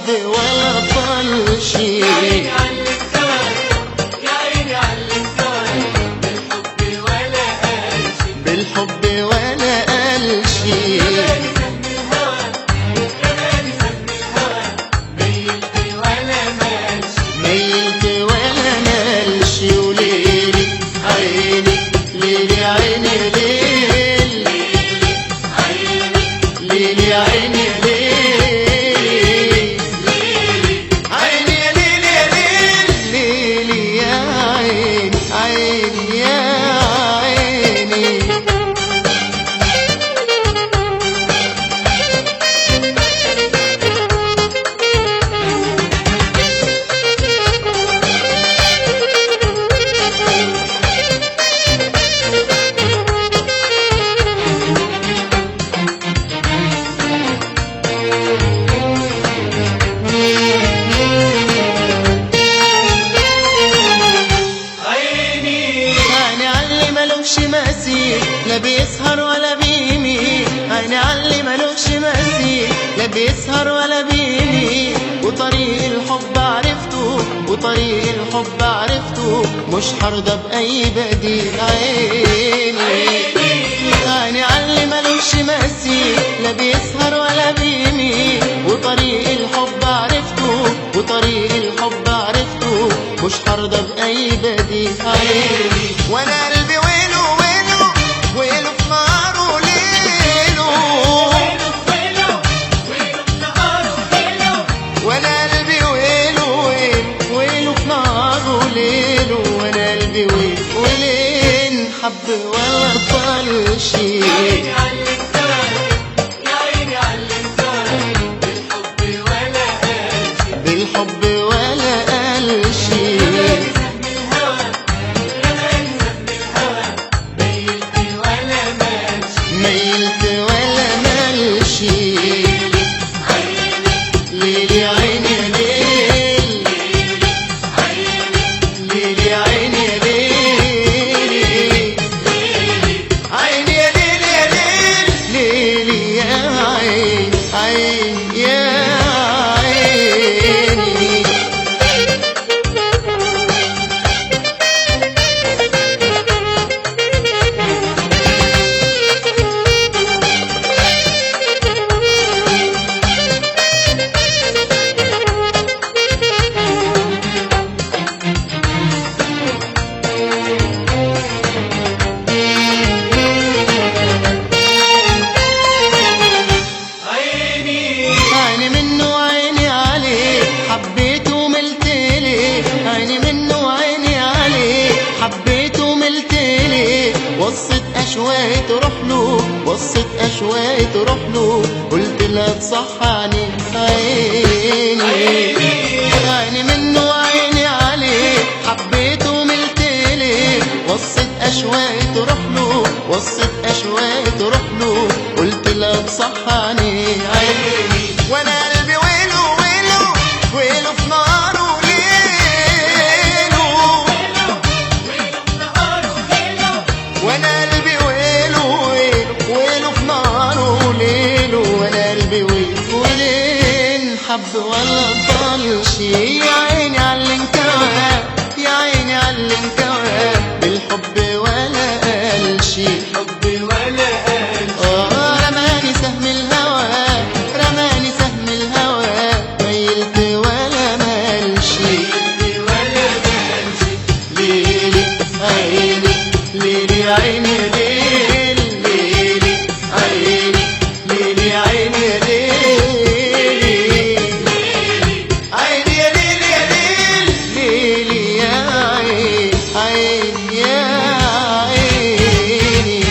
بالحب ولا طالش. يا عيني على الانكار، يا عيني على الانكار، بالحب ولا قالش، بالحب ولا قالش. رماني سهم الهوى، رماني سهم الهوى، ميلت ولا مالش، ميلت ولا مالش. وليلي عيني ليلي عيني ليل، ليلي عيني ليل، عيني يا ليل يا ليل، ليلي يا عيني عيني يا عيني. عيني علي ملوش مثيل، لا بيسهر ولا بيميل. عيني علي ملوش مثيل، لا بيسهر ولا بيميل. وطريق الحب عرفته، وطريق الحب عرفته، مش هرضى بأي بديل. عيني علي ملوش مثيل، لا بيسهر ولا بيميل. وطريق الحب عرفته، وطريق الحب عرفته، مش هرضى بأي بديل. وانا قلبي ويله ويله ويله في ناره ليله، وانا قلبي ويله ويله ويله في ناره ليله. وانا قلبي ويله ولين حب ولا طالش. يا عيني على الانكار، يا عيني على الانكار، بالحب ولا قالش، بالحب ولا قالش. رماني سهم الهوى، رماني سهم الهوى، ميلت ولا مالش، ميلت ولا مالش. ليلي عيني يا ليل، ليلي عيني يا ليل، عيني يا ليل يا ليل، ليلي يا عين عين يا عيني. عيني منه عيني عليه، حبيته ملت ليه. عيني منه عيني عليه، حبيته ملت ليه. وصت أشواقي تروح له، وصت أشواقي تروح له، قلت لها تصحاني. عيني منه عيني عليه، حبيته ملت ليه. وصت أشواقي تروح له، وصت أشواقي تروح له، قلت لها تصحاني. وانا قلبي ويله ويله ويله في ناره ليله، وانا قلبي ويله ويله ويله في ناره ليله. وانا قلبي ويله ولين حب ولا طالش. يا عيني على الانكار، يا عيني على الانكار، بالحب ولا قالش. حب ولا قالش، رماني سهم الهوى، رماني سهم الهوى، ميلت ولا مالش. ولا مالش، ليلي عيني ليلي عيني ليل، ليلي عيني ليلي عيني ليل، عيني يا ليل يا ليل، ليلي يا عين عين يا عيني.